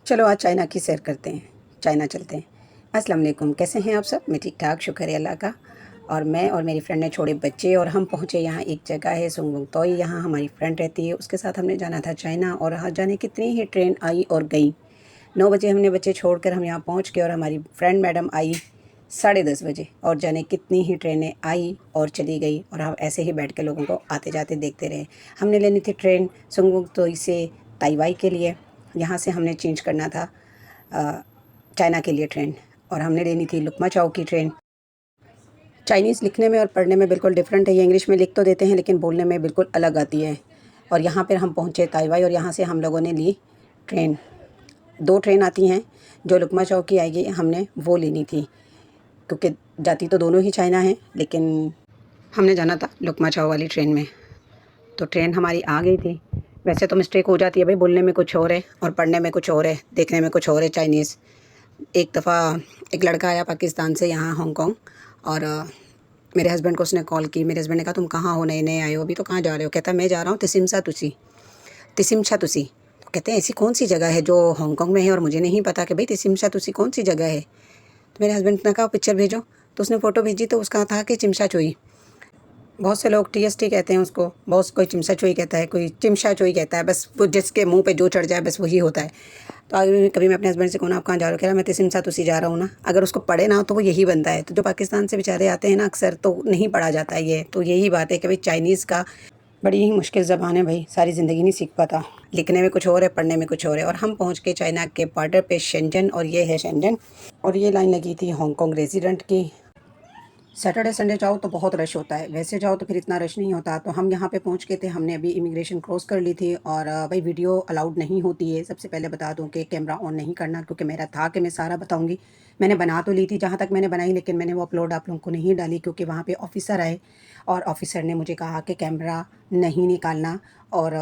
चलो आज चाइना की सैर करते हैं, चाइना चलते हैं। अस्सलाम वालेकुम, कैसे हैं आप सब? मैं ठीक-ठाक, शुक्र है अल्लाह का। और मैं और मेरी फ्रेंड ने छोड़े बच्चे और हम पहुँचे यहाँ एक जगह है सुंगवुंग तोई, यहाँ हमारी फ्रेंड रहती है, उसके साथ हमने जाना था चाइना और वहाँ जाने कितनी ही ट्रेन आई और गई। 9 बजे हमने बच्चे छोड़कर हम यहाँ पहुँच गए और हमारी फ्रेंड मैडम आई 10:30 बजे और जाने कितनी ही ट्रेनें आई और चली गई और हम ऐसे ही बैठ के लोगों को आते-जाते देखते रहे। हमने लेनी थी ट्रेन सुंगवुंग तोई से ताइवाई के लिए, यहाँ से हमने चेंज करना था चाइना के लिए ट्रेन और हमने लेनी थी लुकमा चाओ की ट्रेन। चाइनीज़ लिखने में और पढ़ने में बिल्कुल डिफरेंट है, ये इंग्लिश में लिख तो देते हैं लेकिन बोलने में बिल्कुल अलग आती है। और यहाँ पर हम पहुँचे ताइवाई और यहाँ से हम लोगों ने ली ट्रेन। 2 ट्रेन आती हैं, जो लुकमा चाओ की आएगी हमने वो लेनी थी, क्योंकि जाती तो दोनों ही चाइना हैं लेकिन हमने जाना था लुकमा चाओ वाली ट्रेन में। तो ट्रेन हमारी आ गई थी। वैसे तो मिस्टेक हो जाती है भाई, बोलने में कुछ और है और पढ़ने में कुछ और है, देखने में कुछ और है चाइनीज़। एक दफ़ा एक लड़का आया पाकिस्तान से यहाँ हांगकांग और मेरे हस्बैंड को उसने कॉल की। मेरे हस्बैंड ने कहा तुम कहाँ हो, नए-नए आए हो, अभी तो कहाँ जा रहे हो? कहता मैं जा रहा हूँ तिसिमसा तुसी। तो कहते हैं ऐसी कौन सी जगह है जो हांगकांग में है और मुझे नहीं पता कि भाई तिसिमसा तुसी कौन सी जगह है। तो मेरे हस्बैंड ने कहा पिक्चर भेजो, तो उसने फ़ोटो भेजी तो उसका था कि चिमशाचोई। बहुत से लोग टीएसटी कहते हैं उसको, बहुत कोई चिमसाचोई कहता है, कोई चिमशाचोई कहता है, बस वो जिसके मुंह पे जो चढ़ जाए बस वही होता है। तो आगे कभी मैं अपने हस्बैंड से कहूँ आप कहाँ जा रहे हो, कह रहा मैं तिसिमसा तुसी जा रहा हूँ ना। अगर उसको पढ़े ना तो वो यही बनता है। तो जो पाकिस्तान से बेचारे आते हैं ना अक्सर, तो नहीं पढ़ा जाता है ये। तो यही बात है कि भाई चाइनीज़ का बड़ी ही मुश्किल ज़बान है भाई, सारी ज़िंदगी नहीं सीख पाता। लिखने में कुछ और है, पढ़ने में कुछ और है। और हम पहुँच गए चाइना के बॉर्डर पे शेंजन, और ये है शेंजन और ये लाइन लगी थी हांगकांग रेजिडेंट की। सैटरडे संडे जाओ तो बहुत रश होता है, वैसे जाओ तो फिर इतना रश नहीं होता। तो हम यहाँ पे पहुँच गए थे, हमने अभी इमिग्रेशन क्रॉस कर ली थी और भाई वीडियो अलाउड नहीं होती है। सबसे पहले बता दूँ कि कैमरा ऑन नहीं करना, क्योंकि मेरा था कि मैं सारा बताऊँगी। मैंने बना तो ली थी जहाँ तक मैंने बनाई, लेकिन मैंने वो अपलोड आप लोगों को नहीं डाली क्योंकि वहाँ पे ऑफ़िसर आए और ऑफ़िसर ने मुझे कहा कि कैमरा नहीं निकालना और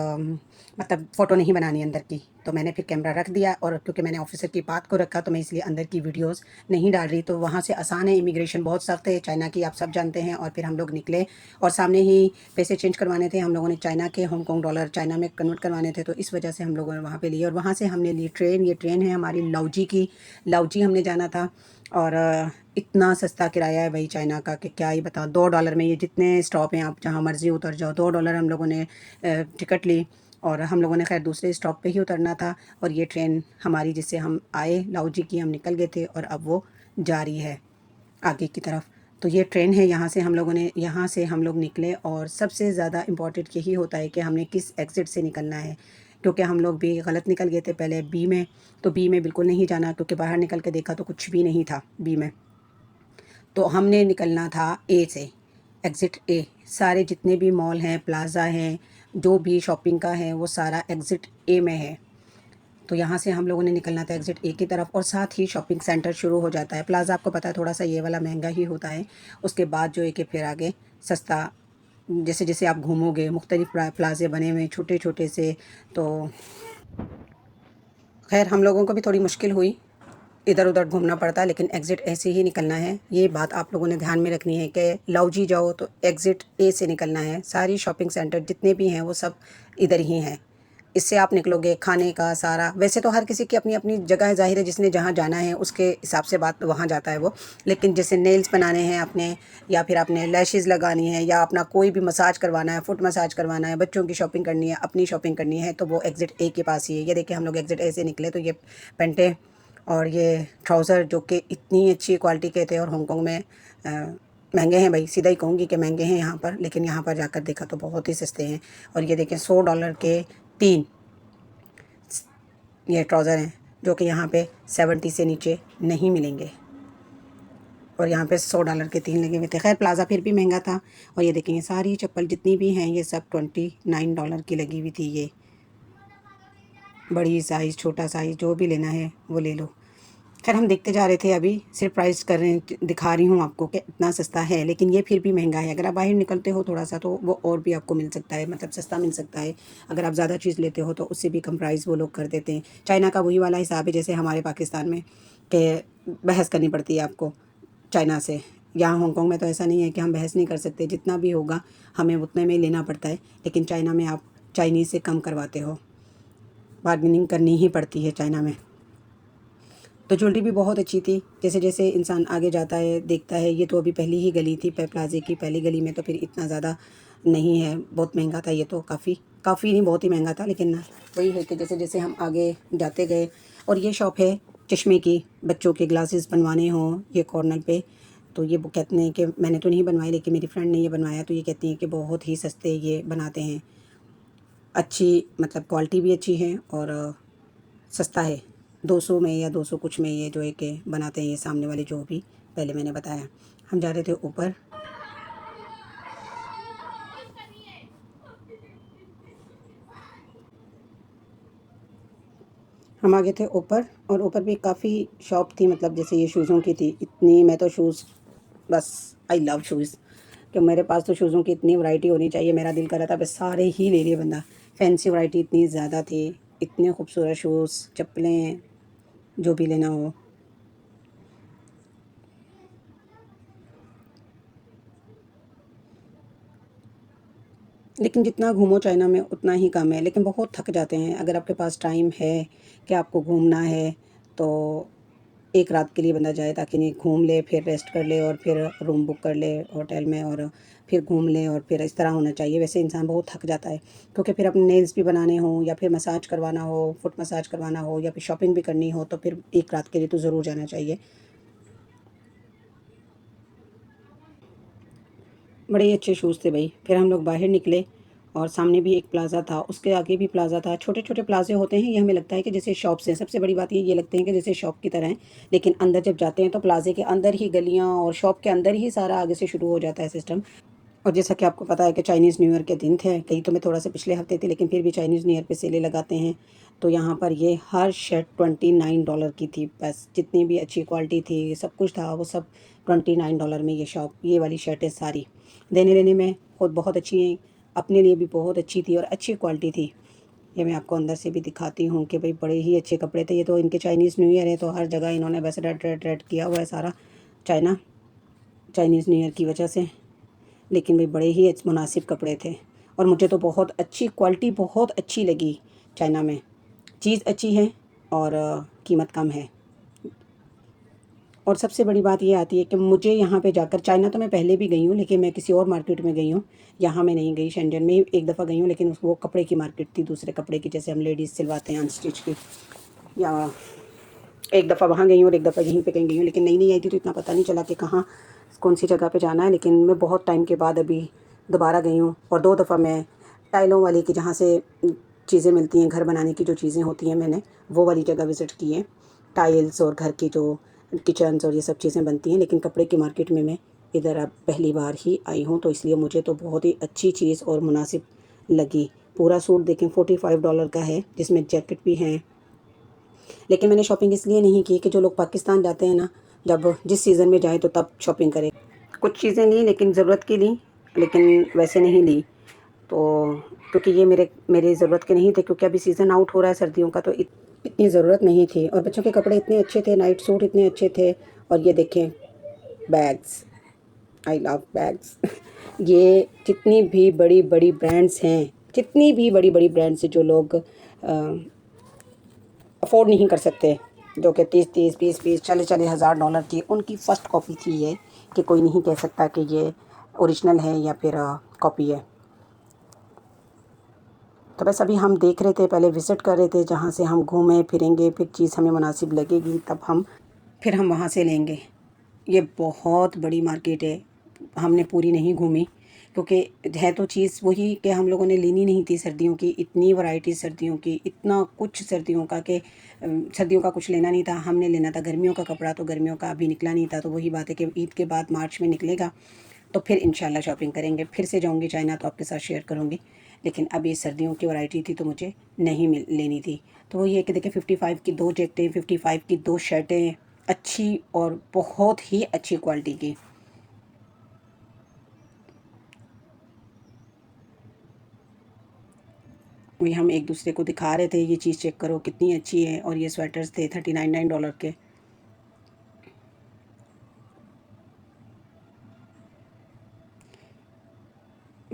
मतलब फ़ोटो नहीं बनानी अंदर की। तो मैंने फिर कैमरा रख दिया और क्योंकि मैंने ऑफ़िसर की बात को रखा तो मैं इसलिए अंदर की वीडियोज़ नहीं डाल रही। तो वहाँ से आसान है, इमिग्रेशन बहुत सख्त है चाइना की, आप सब जानते हैं। और फिर हम लोग निकले और सामने ही पैसे चेंज करवाने थे हम लोगों ने, चाइना के हांगकांग डॉलर चाइना में कन्वर्ट करवाने थे, तो इस वजह से हम लोगों ने वहाँ पे लिए। और वहाँ से हमने ली ट्रेन, ये ट्रेन है हमारी लाओजी की, लाओजी हमने जाना था। और इतना सस्ता किराया है भाई चाइना का कि क्या ही बताओ। $2 में ये जितने स्टॉप हैं आप जहाँ मर्ज़ी उतर जाओ, $2 हम लोगों ने टिकट ली। और हम लोगों ने खैर दूसरे स्टॉप पे ही उतरना था। और ये ट्रेन हमारी जिससे हम आए लाओजी की, हम निकल गए थे और अब वो जा रही है आगे की तरफ। तो ये ट्रेन है, यहाँ से हम लोग निकले। और सबसे ज़्यादा इम्पॉर्टेंट यही होता है कि हमने किस एग्ज़िट से निकलना है, क्योंकि हम लोग भी गलत निकल गए थे पहले बी में। तो बी में बिल्कुल नहीं जाना, क्योंकि बाहर निकल के देखा तो कुछ भी नहीं था बी में। तो हमने निकलना था ए से, एग्ज़िट ए। सारे जितने भी मॉल हैं, प्लाज़ा हैं, जो भी शॉपिंग का है वो सारा एग्ज़िट ए में है। तो यहाँ से हम लोगों ने निकलना था एग्ज़िट ए की तरफ और साथ ही शॉपिंग सेंटर शुरू हो जाता है। प्लाज़ा आपको पता है थोड़ा-सा ये वाला महंगा ही होता है। उसके बाद जो है कि फिर आगे सस्ता, जैसे-जैसे आप घूमोगे मुख्तलिफ़ प्लाज़े बने हुए हैं छोटे-छोटे से। तो ख़ैर हम लोगों को भी थोड़ी मुश्किल हुई, इधर-उधर घूमना पड़ता, लेकिन एग्ज़िट ए से ही निकलना है। ये बात आप लोगों ने ध्यान में रखनी है कि लाओजी जाओ तो एग्ज़िट ए से निकलना है। सारी शॉपिंग सेंटर जितने भी हैं वो सब इधर ही हैं। इससे आप निकलोगे, खाने का सारा, वैसे तो हर किसी की अपनी-अपनी जगह है, ज़ाहिर है जिसने जहाँ जाना है उसके हिसाब से बात वहाँ जाता है वो। लेकिन जैसे नेल्स बनाने हैं अपने, या फिर आपने लैशेज़ लगानी है, या अपना कोई भी मसाज करवाना है, फुट मसाज करवाना है, बच्चों की शॉपिंग करनी है, अपनी शॉपिंग करनी है, तो वो एग्ज़िट ए के पास ही है। ये देखिए हम लोग एग्ज़िट ए से निकले तो ये पैंटें और ये ट्राउज़र जो कि इतनी अच्छी क्वालिटी के थे और हांगकांग में महंगे हैं भाई, सीधा ही कहूँगी कि महंगे हैं यहाँ पर, लेकिन यहाँ पर जाकर देखा तो बहुत ही सस्ते हैं। और ये देखें $100 के 3 ये ट्राउज़र हैं, जो कि यहाँ पे 70 से नीचे नहीं मिलेंगे। और यहाँ पे $100 के 3 लगे हुए थे। खैर प्लाज़ा फिर भी महंगा था। और ये देखेंगे सारी चप्पल जितनी भी हैं ये सब $29 की लगी हुई थी। ये बड़ी साइज़, छोटा साइज़, जो भी लेना है वो ले लो। खैर हम देखते जा रहे थे, अभी सिर्फ प्राइस कर रहे हैं, दिखा रही हूँ आपको कि इतना सस्ता है, लेकिन ये फिर भी महंगा है। अगर आप बाहर निकलते हो थोड़ा सा तो वो और भी आपको मिल सकता है, मतलब सस्ता मिल सकता है। अगर आप ज़्यादा चीज़ लेते हो तो उससे भी कम प्राइस वो लोग कर देते हैं। चाइना का वही वाला हिसाब है जैसे हमारे पाकिस्तान में कि बहस करनी पड़ती है आपको चाइना से। यहाँ हांगकांग में तो ऐसा नहीं है कि हम बहस नहीं कर सकते, जितना भी होगा हमें उतने में लेना पड़ता है। लेकिन चाइना में आप चाइनीज़ से कम करवाते हो, बार्गेनिंग करनी ही पड़ती है चाइना में। तो ज्वेलरी भी बहुत अच्छी थी। जैसे जैसे इंसान आगे जाता है देखता है, ये तो अभी पहली ही गली थी प्लाज़े की पहली गली में, तो फिर इतना ज़्यादा नहीं है, बहुत महंगा था ये तो, काफ़ी काफ़ी नहीं बहुत ही महंगा था। लेकिन वही है कि जैसे जैसे हम आगे जाते गए। और ये शॉप है चश्मे की, बच्चों के ग्लासेस बनवाने हों ये कॉर्नर पे, तो ये वो कहते हैं कि मैंने तो नहीं बनवाए लेकिन मेरी फ्रेंड ने ये बनवाया, तो ये कहती हैं कि बहुत ही सस्ते ये बनाते हैं, अच्छी मतलब क्वालिटी भी अच्छी है और सस्ता है। 200 में या 200 कुछ में ये जो है कि बनाते हैं ये सामने वाले जो भी पहले मैंने बताया। हम जा रहे थे ऊपर। हम आ गए थे ऊपर और ऊपर भी काफ़ी शॉप थी, मतलब जैसे ये शूज़ों की थी इतनी। मैं तो शूज़ बस आई लव शूज़, कि मेरे पास तो शूज़ों की इतनी वैरायटी होनी चाहिए। मेरा दिल कर रहा था बस सारे ही ले लिए बंदा। फैंसी वैरायटी इतनी ज़्यादा थी, इतने खूबसूरत शूज़, चप्पलें, जो भी लेना हो। लेकिन जितना घूमो चाइना में उतना ही कम है, लेकिन बहुत थक जाते हैं। अगर आपके पास टाइम है कि आपको घूमना है तो एक रात के लिए बंदा जाए, ताकि नहीं घूम ले फिर रेस्ट कर ले और फिर रूम बुक कर ले होटल में और फिर घूम ले, और फिर इस तरह होना चाहिए। वैसे इंसान बहुत थक जाता है, क्योंकि फिर अपने नेल्स भी बनाने हो या फिर मसाज करवाना हो, फुट मसाज करवाना हो या फिर शॉपिंग भी करनी हो, तो फिर एक रात के लिए तो ज़रूर जाना चाहिए। बड़े ही अच्छे शूज़ थे भाई। फिर हम लोग बाहर निकले और सामने भी एक प्लाज़ा था, उसके आगे भी प्लाज़ा था। छोटे-छोटे प्लाज़े होते हैं, ये हमें लगता है कि जैसे शॉप्स हैं। सबसे बड़ी बात ये लगते हैं कि जैसे शॉप की तरह हैं, लेकिन अंदर जब जाते हैं तो प्लाज़े के अंदर ही गलियाँ और शॉप के अंदर ही सारा आगे से शुरू हो जाता है सिस्टम। और जैसा कि आपको पता है कि चाइनीज़ न्यू ईयर के दिन थे, कहीं तो मैं थोड़ा सा पिछले हफ्ते थी, लेकिन फिर भी चाइनीज़ न्यू ईयर पे सेलें लगाते हैं। तो यहाँ पर ये हर शर्ट $29 की थी, बस जितनी भी अच्छी क्वालिटी थी सब कुछ था वो सब $29 में। ये शॉप ये वाली शर्टें सारी देने लेने में खुद बहुत अच्छी हैं, अपने लिए भी बहुत अच्छी थी और अच्छी क्वालिटी थी। ये मैं आपको अंदर से भी दिखाती हूँ कि भाई बड़े ही अच्छे कपड़े थे। ये तो इनके चाइनीज़ न्यू ईयर है तो हर जगह इन्होंने बस रेड रेड रेड किया हुआ है सारा चाइना, चाइनीज़ न्यू ईयर की वजह से। लेकिन भाई बड़े ही मुनासिब कपड़े थे और मुझे तो बहुत अच्छी क्वालिटी बहुत अच्छी लगी। चाइना में चीज़ अच्छी है और कीमत कम है। और सबसे बड़ी बात ये आती है कि मुझे यहाँ पे जाकर, चाइना तो मैं पहले भी गई हूँ लेकिन मैं किसी और मार्केट में गई हूँ, यहाँ मैं नहीं गई। शेंजन में एक दफ़ा गई हूँ, लेकिन वो कपड़े की मार्केट थी, दूसरे कपड़े की, जैसे हम लेडीज़ सिलवाते हैं अनस्टिच की। या एक दफ़ा वहाँ गई हूँ और एक दफ़ा यहीं पे कहीं गई हूँ, लेकिन नई नई आई थी तो इतना पता नहीं चला कि कहाँ कौन सी जगह पे जाना है। लेकिन मैं बहुत टाइम के बाद अभी दोबारा गई हूँ और 2 दफ़ा मैं टाइलों वाली की, जहाँ से चीज़ें मिलती हैं घर बनाने की, जो चीज़ें होती हैं, मैंने वो वाली जगह विज़िट की है। टाइल्स और घर की जो किचन्स और ये सब चीज़ें बनती हैं, लेकिन कपड़े की मार्केट में मैं इधर अब पहली बार ही आई हूँ, तो इसलिए मुझे तो बहुत ही अच्छी चीज़ और मुनासिब लगी। पूरा सूट देखें $45 का है, जिसमें जैकेट भी हैं। लेकिन मैंने शॉपिंग इसलिए नहीं की कि जो लोग पाकिस्तान जाते हैं ना, जब जिस सीज़न में जाएँ तो तब शॉपिंग करें। कुछ चीज़ें ली लेकिन ज़रूरत की ली, लेकिन वैसे नहीं ली। तो क्योंकि ये मेरे मेरे ज़रूरत के नहीं थे, क्योंकि अभी सीज़न आउट हो रहा है सर्दियों का, तो इतनी ज़रूरत नहीं थी। और बच्चों के कपड़े इतने अच्छे थे, नाइट सूट इतने अच्छे थे। और ये देखें बैग्स, आई लव बैग्स। ये जितनी भी बड़ी बड़ी ब्रांड्स हैं, जितनी भी बड़ी बड़ी ब्रांड्स हैं जो लोग अफोर्ड नहीं कर सकते, जो कि 30-30, 20-20, 40-40 हज़ार डॉलर की, उनकी फ़र्स्ट कॉपी थी ये, कि कोई नहीं कह सकता कि ये ओरिजिनल है या फिर कॉपी है। तो बस अभी हम देख रहे थे, पहले विज़िट कर रहे थे, जहाँ से हम घूमें फिरेंगे, फिर चीज़ हमें मुनासिब लगेगी तब हम फिर हम वहाँ से लेंगे। ये बहुत बड़ी मार्केट है, हमने पूरी नहीं घूमी, क्योंकि है तो चीज़ वही कि हम लोगों ने लेनी नहीं थी सर्दियों की, इतनी वैरायटी सर्दियों की, इतना कुछ सर्दियों का कि सर्दियों का कुछ लेना नहीं था। हमने लेना था गर्मियों का कपड़ा, तो गर्मियों का अभी निकला नहीं था, तो वही बात है कि ईद के बाद मार्च में निकलेगा, तो फिर इंशाल्लाह शॉपिंग करेंगे। फिर से जाऊँगी चाइना तो आपके साथ शेयर करूँगी। लेकिन अब ये सर्दियों की वैरायटी थी तो मुझे नहीं लेनी थी। तो वो ये कि देखिए 55 की 2 जैकेटें, 55 की 2 शर्टें, अच्छी और बहुत ही अच्छी क्वालिटी की। वही हम एक दूसरे को दिखा रहे थे, ये चीज़ चेक करो कितनी अच्छी है। और ये स्वेटर्स थे $39 के।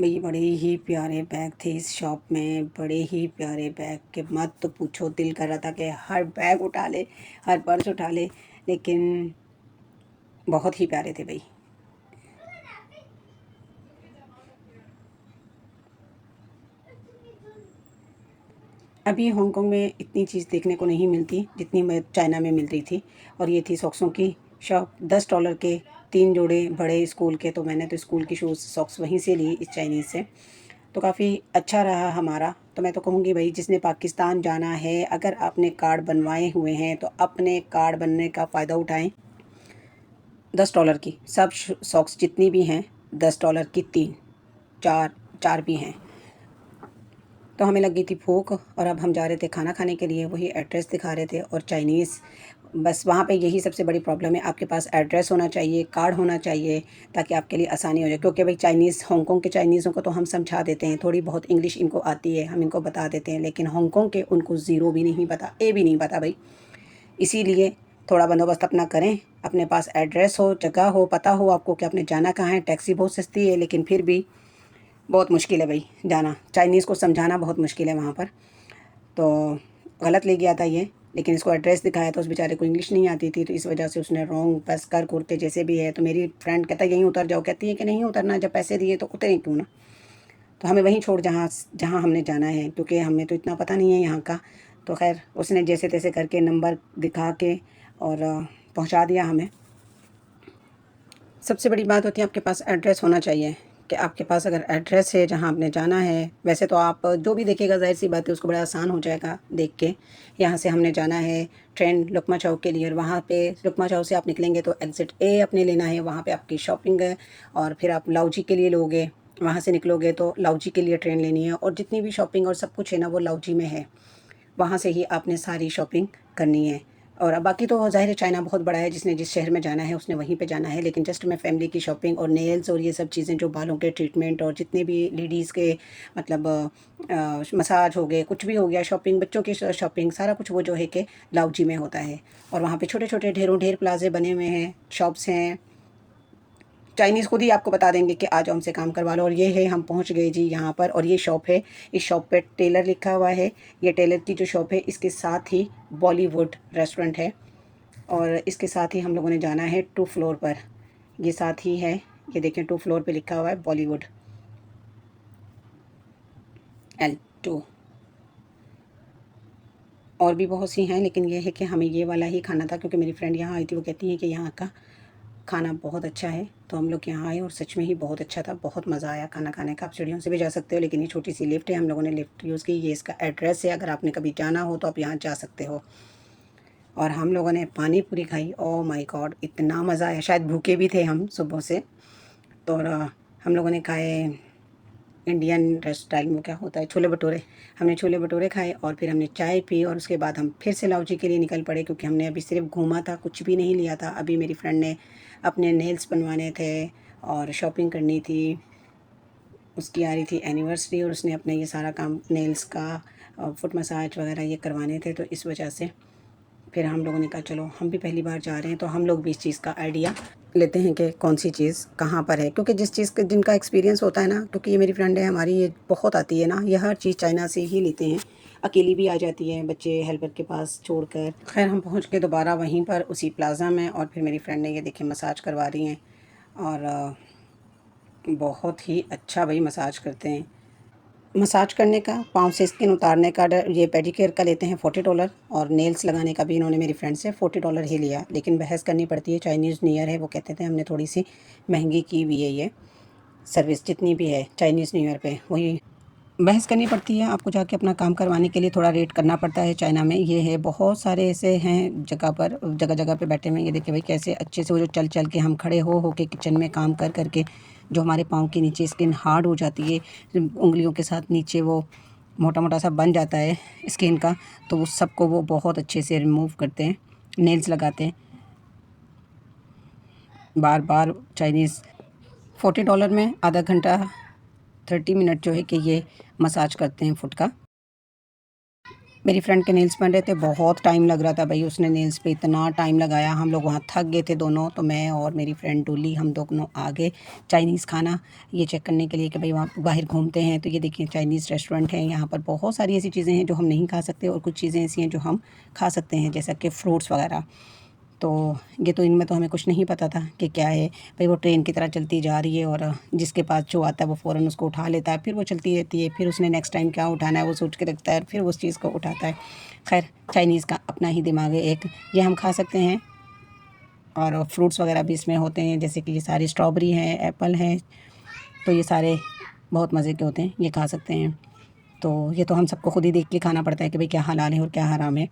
भई बड़े ही प्यारे बैग थे इस शॉप में, बड़े ही प्यारे बैग के मत तो पूछो। दिल कर रहा था कि हर बैग उठा ले, हर पर्स उठा ले, लेकिन बहुत ही प्यारे थे भई। अभी हांगकांग में इतनी चीज़ देखने को नहीं मिलती जितनी मैं चाइना में मिल रही थी। और ये थी सॉक्सों की शॉप, $10 के 3 जोड़े बड़े स्कूल के। तो मैंने तो स्कूल की शूज़ सॉक्स वहीं से ली, इस चाइनीज़ से। तो काफ़ी अच्छा रहा हमारा। तो मैं तो कहूँगी भाई, जिसने पाकिस्तान जाना है, अगर आपने कार्ड बनवाए हुए हैं तो अपने कार्ड बनने का फ़ायदा उठाएं। $10 की सब सॉक्स जितनी भी हैं, $10 की 3, 4 भी हैं। तो हमें लग गई थी भूख और अब हम जा रहे थे खाना खाने के लिए। वही एड्रेस दिखा रहे थे और चाइनीज़, बस वहाँ पे यही सबसे बड़ी प्रॉब्लम है, आपके पास एड्रेस होना चाहिए, कार्ड होना चाहिए, ताकि आपके लिए आसानी हो जाए। क्योंकि भाई चाइनीज़, हांगकांग के चाइनीज़ों को तो हम समझा देते हैं, थोड़ी बहुत इंग्लिश इनको आती है, हम इनको बता देते हैं, लेकिन हांगकांग के उनको ज़ीरो भी नहीं पता, ए भी नहीं पता भाई। इसीलिए थोड़ा बंदोबस्त अपना करें, अपने पास एड्रेस हो, जगह हो, पता हो आपको कि आपने जाना कहाँ है। टैक्सी बहुत सस्ती है, लेकिन फिर भी बहुत मुश्किल है भाई जाना। चाइनीज़ को समझाना बहुत मुश्किल है वहाँ पर। तो गलत ले गया था ये, लेकिन इसको एड्रेस दिखाया तो उस बेचारे को इंग्लिश नहीं आती थी, तो इस वजह से उसने रॉन्ग बस कर कुर के जैसे भी है। तो मेरी फ्रेंड कहता है यहीं उतर जाओ, कहती है कि नहीं उतरना, जब पैसे दिए तो उतरें क्यों ना। तो हमें वहीं छोड़ जहाँ जहाँ हमने जाना है, क्योंकि हमें तो इतना पता नहीं है यहाँ का। तो खैर उसने जैसे तैसे करके नंबर दिखा के और पहुँचा दिया हमें। सबसे बड़ी बात होती है आपके पास एड्रेस होना चाहिए, कि आपके पास अगर एड्रेस है जहाँ आपने जाना है। वैसे तो आप जो भी देखेगा, ज़ाहिर सी बात है, उसको बड़ा आसान हो जाएगा देख के। यहाँ से हमने जाना है ट्रेन लुकमा चौक के लिए, और वहाँ पे लुकमा चौक से आप निकलेंगे तो एग्ज़िट ए अपने लेना है, वहाँ पे आपकी शॉपिंग है। और फिर आप लाओजी के लिए लोगे, वहाँ से निकलोगे तो लाओजी के लिए ट्रेन लेनी है, और जितनी भी शॉपिंग और सब कुछ है ना, वो लाओजी में है। वहाँ से ही आपने सारी शॉपिंग करनी है। और अब बाकी तो ज़ाहिर है चाइना बहुत बड़ा है, जिसने जिस शहर में जाना है उसने वहीं पे जाना है। लेकिन जस्ट मैं फैमिली की शॉपिंग और नेल्स और ये सब चीज़ें, जो बालों के ट्रीटमेंट और जितने भी लेडीज़ के मतलब मसाज हो गए, कुछ भी हो गया, शॉपिंग, बच्चों की शॉपिंग, सारा कुछ वो जो है कि लाओजी में होता है। और वहाँ पे छोटे छोटे ढेरों ढेर प्लाजे बने हुए हैं, शॉप्स हैं। चाइनीज़ खुद ही आपको बता देंगे कि आ जाओ हमसे काम करवा लो। और ये है, हम पहुंच गए जी यहाँ पर, और ये शॉप है। इस शॉप पे टेलर लिखा हुआ है। ये टेलर की जो शॉप है, इसके साथ ही बॉलीवुड रेस्टोरेंट है, और इसके साथ ही हम लोगों ने जाना है 2 फ्लोर पर। ये साथ ही है, ये देखें 2 फ्लोर पे लिखा हुआ है बॉलीवुड L2। और भी बहुत सी हैं, लेकिन ये है कि हमें ये वाला ही खाना था, क्योंकि मेरी फ्रेंड यहाँ आई थी, वो कहती है कि यहाँ का खाना बहुत अच्छा है। तो हम लोग यहाँ आए और सच में ही बहुत अच्छा था, बहुत मज़ा आया खाना खाने का। आप सीढ़ियों से भी जा सकते हो, लेकिन ये छोटी सी लिफ्ट है, हम लोगों ने लिफ्ट यूज़ की। ये इसका एड्रेस है, अगर आपने कभी जाना हो तो आप यहाँ जा सकते हो। और हम लोगों ने पानी पूरी खाई, ओह माय गॉड, इतना मज़ा आया। शायद भूखे भी थे हम सुबह से। तो हम लोगों ने खाए इंडियन स्टाइल में क्या होता है, छोले भटूरे। हमने छोले भटूरे खाए और फिर हमने चाय पी, और उसके बाद हम फिर से लाओजी के लिए निकल पड़े, क्योंकि हमने अभी सिर्फ घूमा था, कुछ भी नहीं लिया था। अभी मेरी फ्रेंड ने अपने नेल्स बनवाने थे और शॉपिंग करनी थी। उसकी आ रही थी एनिवर्सरी, और उसने अपना ये सारा काम नेल्स का, फुट मसाज वगैरह ये करवाने थे। तो इस वजह से फिर हम लोगों ने कहा चलो, हम भी पहली बार जा रहे हैं तो हम लोग भी इस चीज़ का आइडिया लेते हैं कि कौन सी चीज़ कहाँ पर है। क्योंकि जिस चीज़ का जिनका एक्सपीरियंस होता है ना, क्योंकि ये मेरी फ्रेंड है हमारी, ये बहुत आती है ना, ये हर चीज़ चाइना से ही लेते हैं। अकेली भी आ जाती है, बच्चे हेल्पर के पास छोड़कर। खैर हम पहुँच गए दोबारा वहीं पर, उसी प्लाज़ा में। और फिर मेरी फ्रेंड ने ये देखे मसाज करवा रही हैं, और बहुत ही अच्छा भाई मसाज करते हैं। मसाज करने का, पाँव से स्किन उतारने का, ये पेडिक्योर का लेते हैं $40, और नेल्स लगाने का भी इन्होंने मेरी फ्रेंड से $40 ही लिया। लेकिन बहस करनी पड़ती है, चाइनीज़ न्यू ईयर है, वो कहते थे हमने थोड़ी सी महंगी की हुई है ये सर्विस, जितनी भी है चाइनीज़ न्यू ईयर पे, वही बहस करनी पड़ती है। आपको जाके अपना काम करवाने के लिए थोड़ा रेट करना पड़ता है। चाइना में ये है, बहुत सारे ऐसे हैं जगह पर, जगह जगह पे बैठे हुए हैं। ये देखिए भाई कैसे अच्छे से, वो जो चल चल के, हम खड़े हो के किचन में काम कर करके, जो हमारे पाँव के नीचे स्किन हार्ड हो जाती है, उंगलियों के साथ नीचे वो मोटा मोटा सा बन जाता है स्किन का, तो उस सब को वो बहुत अच्छे से रिमूव करते हैं, नेल्स लगाते हैं बार बार। चाइनीज़ $40 में आधा घंटा 30 मिनट जो है कि ये मसाज करते हैं फुट का। मेरी फ्रेंड के नेल्स बन रहे थे, बहुत टाइम लग रहा था भाई, उसने नेल्स पे इतना टाइम लगाया, हम लोग वहाँ थक गए थे दोनों। तो मैं और मेरी फ्रेंड डोली हम दोनों आ गए चाइनीज़ खाना ये चेक करने के लिए कि भाई वहाँ बाहर घूमते हैं। तो ये देखिए चाइनीज़ रेस्टोरेंट है, यहाँ पर बहुत सारी ऐसी चीज़ें हैं जो हम नहीं खा सकते और कुछ चीज़ें ऐसी हैं जो हम खा सकते हैं, जैसा कि फ्रूट्स वगैरह। तो ये तो इनमें तो हमें कुछ नहीं पता था कि क्या है भाई। वो ट्रेन की तरह चलती जा रही है और जिसके पास जो आता है वो फ़ौरन उसको उठा लेता है, फिर वो चलती रहती है, फिर उसने नेक्स्ट टाइम क्या उठाना है वो सोच के रखता है, फिर उस चीज़ को उठाता है। खैर चाइनीज़ का अपना ही दिमाग है एक, ये हम खा सकते हैं। और फ्रूट्स वगैरह भी इसमें होते हैं, जैसे कि ये सारी स्ट्रॉबेरी है, एप्पल है, तो ये सारे बहुत मज़े के होते हैं, ये खा सकते हैं। तो ये तो हम सबको खुद ही देख के खाना पड़ता है कि भाई क्या हलाल है और क्या हराम है।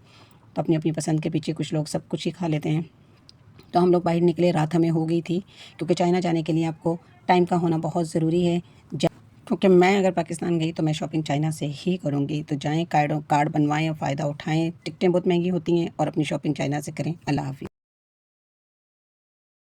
तो अपनी अपनी पसंद के पीछे कुछ लोग सब कुछ ही खा लेते हैं। तो हम लोग बाहर निकले, रात हमें हो गई थी, क्योंकि चाइना जाने के लिए आपको टाइम का होना बहुत ज़रूरी है। क्योंकि मैं अगर पाकिस्तान गई तो मैं शॉपिंग चाइना से ही करूँगी। तो जाएँ, कार्ड बनवाएँ और फ़ायदा उठाएँ। टिकटें बहुत महंगी होती हैं और अपनी शॉपिंग चाइना से करें। अल्लाह हाफ़िज़।